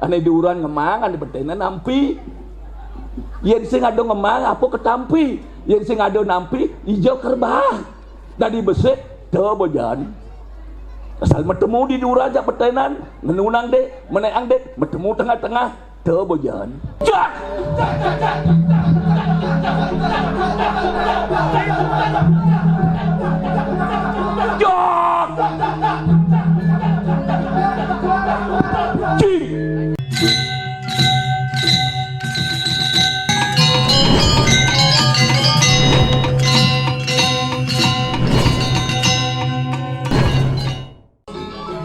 ane diuran ngemang ane betena nampi yen sing ado ngemang apa ketampi yen sing ado nampi ijo kerbah dari besek teu bojan asal bertemu di diuran aja betenan ngenunang dek meneang dek bertemu tengah-tengah teu bojan jak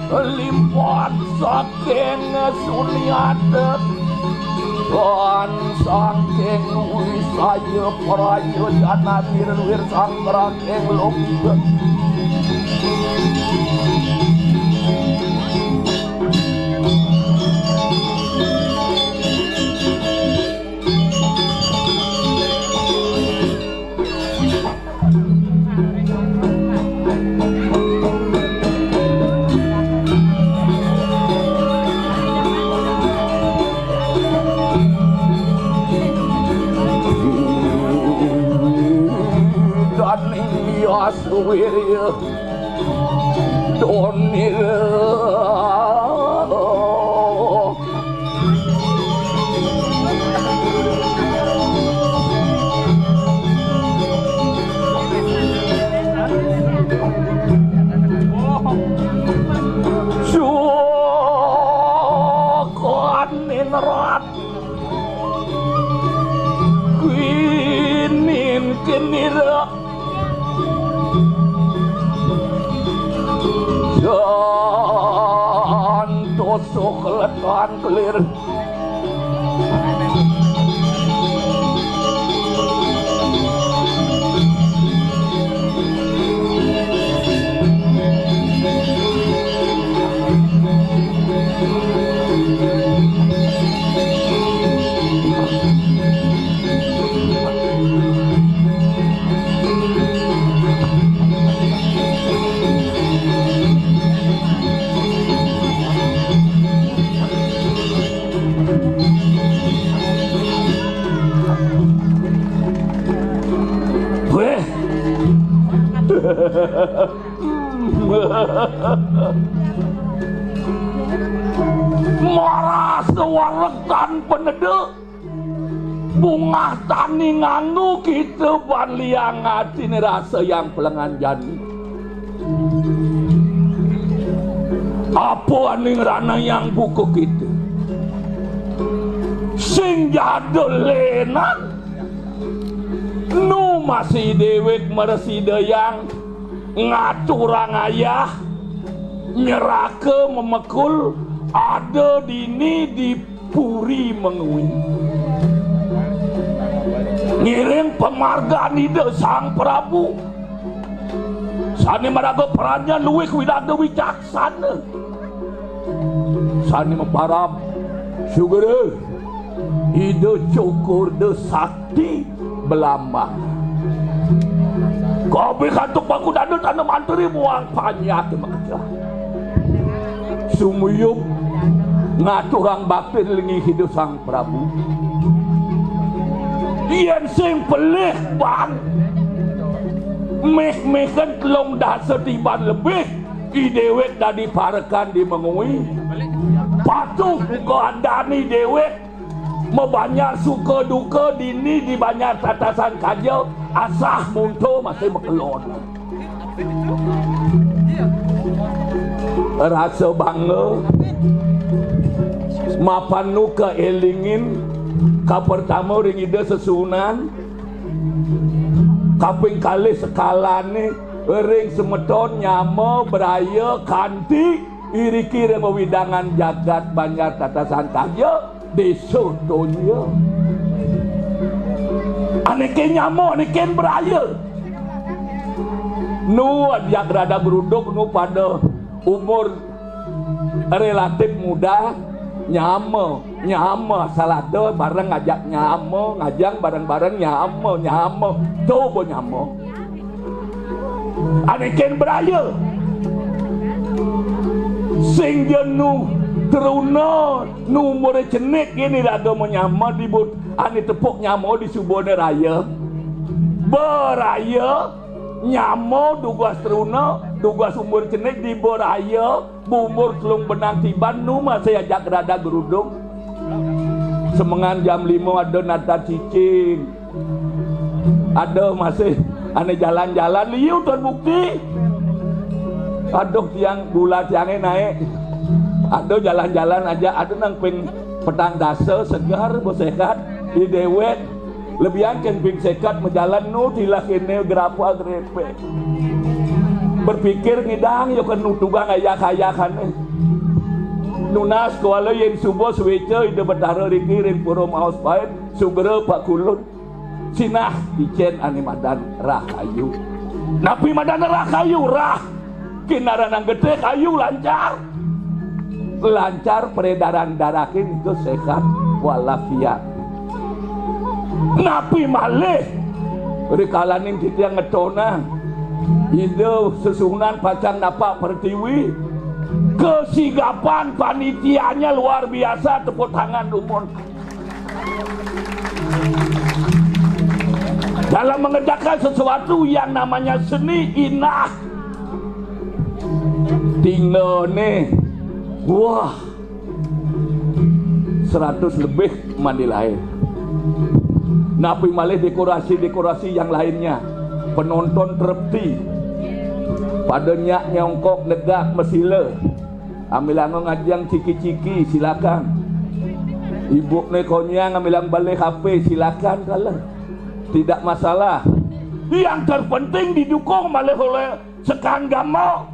limpot saking suniatet kon saking wisaya prayodana wir sangkraking lungguh Aswirya Donir Sukonin rat Kwinin kenira dan tusuk letan kelir marah sewarekan penedek bunga tani nganggu kita ban liang hati rasa yang pelengan jani apa aning rana yang buku kita sing jadul lenan nu masih dewek meresida yang ngaturang ayah nyerake memekul ada dini di puri mengui ngiring pemargaan ide sang Prabu sani maraga perannya luwih widada wicaksana sani memparab syukur ide cukur de sakti belambang kopi kantuk baku dada tanah manteri muang panyak makanya sumuyup ngaturang bakti lingi hidup sang Prabu yen sing pelih ban meh-mehen telung dasa tiban lebih idewek dari parekan di mengui patuh keandani dewek membanyar suka duka dini di banyak tatasan kajal asah munto masih mekelon rasa bangga mapan nu keelingin ka pertama ring ide sesunan kaping kali sekalane ring semeton nyama beraya kanti iri-kiri mewidangan jagat banyak tatasan kajal desa dunia aneken nyamo aneken beraya nu yang rada geruduk nu pada umur relatif muda nyama salado bareng ngajak nyamo ngajang bareng-bareng nyamo coba nyamo aneken beraya sing jenuh Teruna numure jenik gini rada menyama di ane tepuk nyamo di subone raya beraya nyamo dugas teruna dugas umur jenik di beraya bumur telung benang tiban nu masih ajak rada gerudung semengan jam 5 ada nata cicing ada masih ane jalan-jalan liu terbukti aduh tiang gula tiangnya naik ada jalan-jalan aja, ada nang ping petang dasa segar bosekat di dewet lebihan kan ping sekat menjalan nu dilah kene gerapa grepe berpikir ngidang yo kan nutugang ayak-ayakan nunas kuala yen subuh swece ide betara rikirin puro maos pait sugere pak kulun sinah dicen ane madan rahayu napi madan rahayu rah kinaran nang gede kayu lancar peredaran darakin itu sehat walafiat napi malih rikalaning kita ngetona ide sesuhunan pacang napak pertiwi kesigapan panitianya luar biasa tepuk tangan dumun dalam mengerjakan sesuatu yang namanya seni inah tinggal nih wah 100 lebih mandi lahir napi malih dekorasi-dekorasi yang lainnya penonton terpti padanya nyongkok negak mesile ambilang ngajang ciki-ciki silakan ibu nekonyang ambilang balik HP silakan kalau tidak masalah yang terpenting didukung malih oleh sekan gamo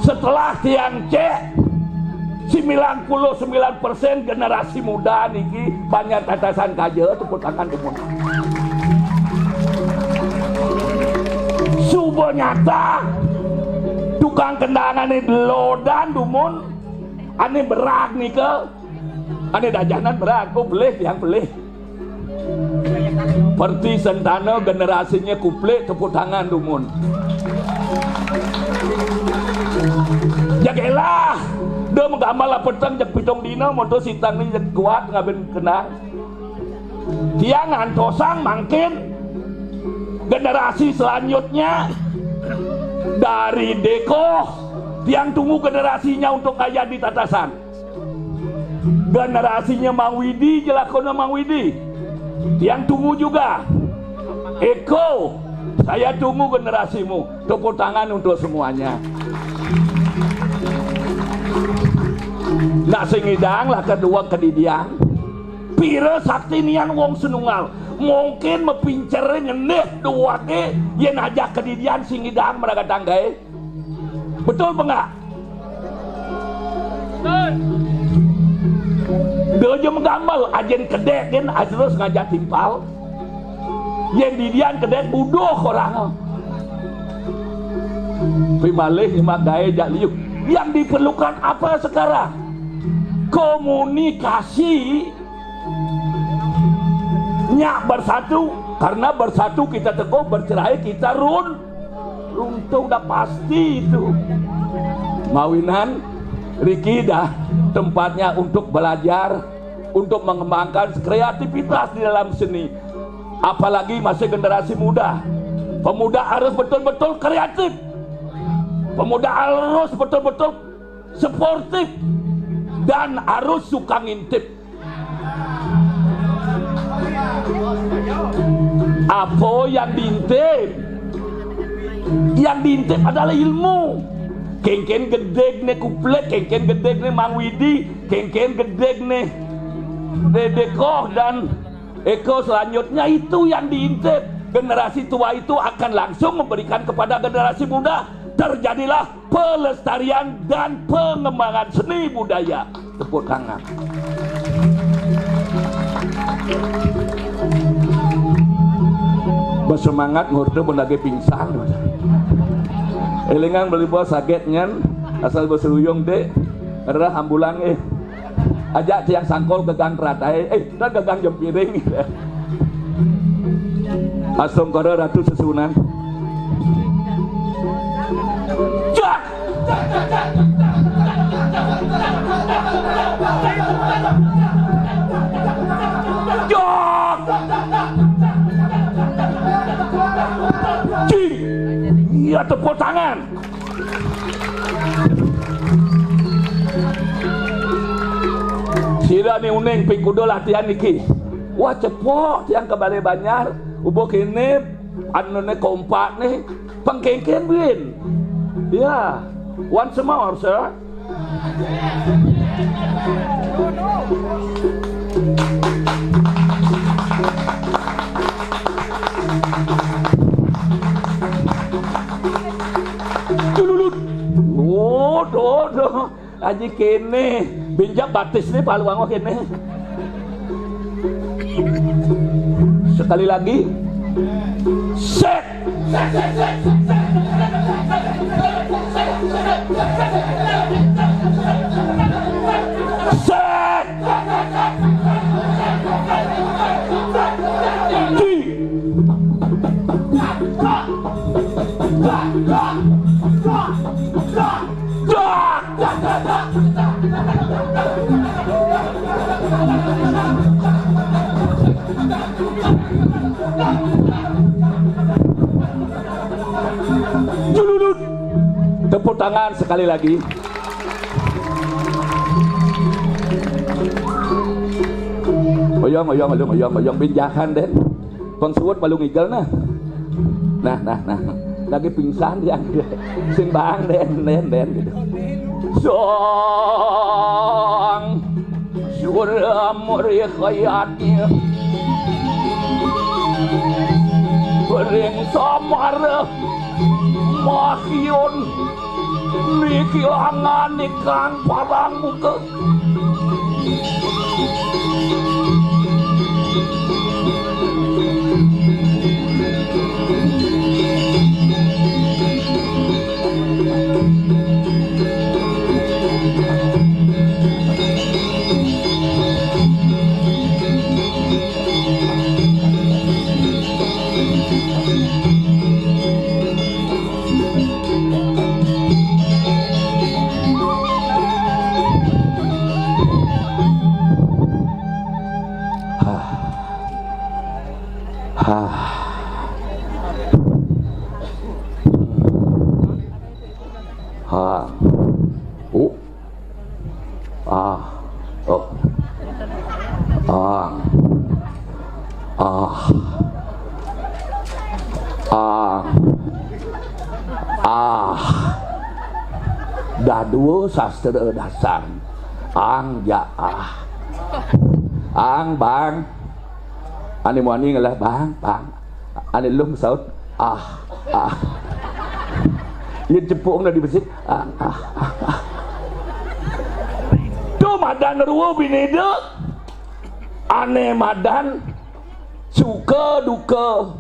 setelah tiang cek 99% generasi muda niki banyak tatasan kaje tepuk tangan demun subuh nyata tukang kendangan ini lodan dumun ane berak nih ke ane dajanan berak kok belih yang belih seperti sentana generasinya kuplek tepuk tangan dumun jagelah dia menggamal lah petang jak pitong dina motor sitang ni jak kuat ngaben kenang tiang antosang makin generasi selanjutnya dari deko tiang tunggu generasinya untuk kaya di tatasan generasinya Mang Widi jelakona Mang Widi tiang tunggu juga Eko saya tunggu generasimu tepuk tangan untuk semuanya nak singidang lah kedua kedidian pira sakti nian wong senungal mungkin mepincer nyenih dua ke yen aja kedidian singidang meraga tanggai betul enggak dia menggambar ajen kedek kan terus ngajak timpal yen didian kedek buduh orang pimalih lima gaya jak liuk yang diperlukan apa sekarang komunikasi nyak bersatu karena bersatu kita teguh bercerai kita runtuh udah pasti itu mawinan Riki dah tempatnya untuk belajar untuk mengembangkan kreativitas di dalam seni apalagi masih generasi muda pemuda harus betul-betul kreatif pemuda harus betul-betul sportif dan harus suka ngintip apa yang diintip adalah ilmu kengken gedeg ne kuplek kengken gedeg ne Mang Widi kengken gedeg ne Dedeko dan Eko selanjutnya itu yang diintip generasi tua itu akan langsung memberikan kepada generasi muda terjadilah pelestarian dan pengembangan seni budaya tepuk tangan bersemangat ngurdu bendage pingsan elingan beli bos sakitnya asal berseruyung dek erah ambulang ajak tiang sangkol gegang teratai dan gegang jempiring asum kore ratu sesunan jak tepuk tangan. Sira ni uneng pi kudu latihan iki. Wah cepok tiang kebalik Banjar. Ubo kene anu ne kompak nih pengkengken win. Ya, once more sir. Oh, aji kene binjak batis nih paluang kene. Sekali lagi. Set. Set. Juludut. Tepuk tangan sekali lagi. Oyong binjakan den. Pengsuwut balung igel nah. Nah. Lagi pingsan dia. Sing bang den gitu. Song surya muri khayatnya bering samar mahyun niki angan nikang parang muka Dua sastra dasar ang bang ane muani ngalah bang ane lum saut ia cepung dah dibesik tu madan ruo bineda ane madan suka duka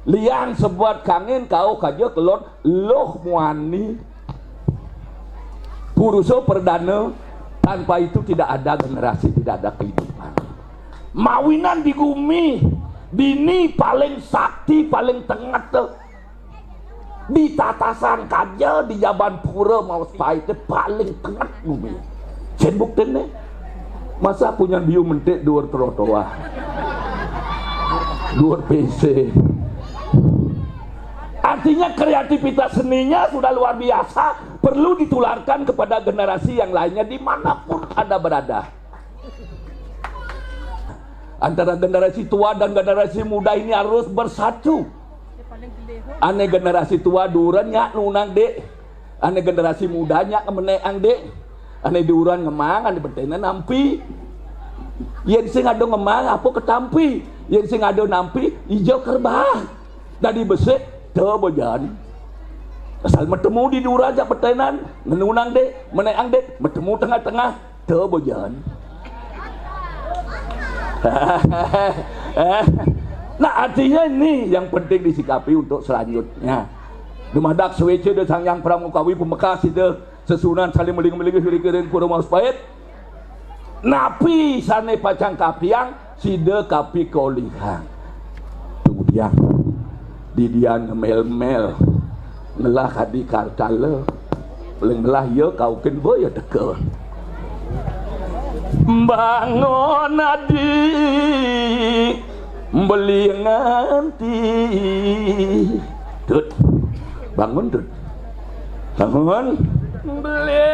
liang sebuat kangen kau kaja kelon loh muani Puruso perdana, tanpa itu tidak ada generasi, tidak ada kehidupan. Mawinan di bumi, bini paling sakti, paling tengah tuh. Di tatasan kaja, di Jaban Pura, mau itu paling tengah bumi. Sen bukti nih, masa punya biu mentik dua trotoar, dua PC. Artinya kreativitas seninya sudah luar biasa, perlu ditularkan kepada generasi yang lainnya dimanapun Anda berada. Antara generasi tua dan generasi muda ini harus bersatu. Ane generasi tua duran nyak nunang dek, ane generasi mudanya kemeneang dek, ane duran ngemang, ane bertena nampi. Yen sing ado ngemang apa ketampi, yen sing ado nampi ijo kerbah. Dari besek bojan asal bertemu di duraja petenan menunang dek meneang dek bertemu tengah-tengah bojan. Nah artinya ini yang penting disikapi untuk selanjutnya. Dumadak swece de sang yang pramukawi pemekas itu sesunan saling meling-meling hiri-hiring kurang maspait napi sane pacang kapiang side kapi kolihang. Kemudian didian ngemel-mel ngelah kadi kartale paling ngelah ya kau kenbo ya teke bangun adik beli nganti tut bangun tuh bangun beli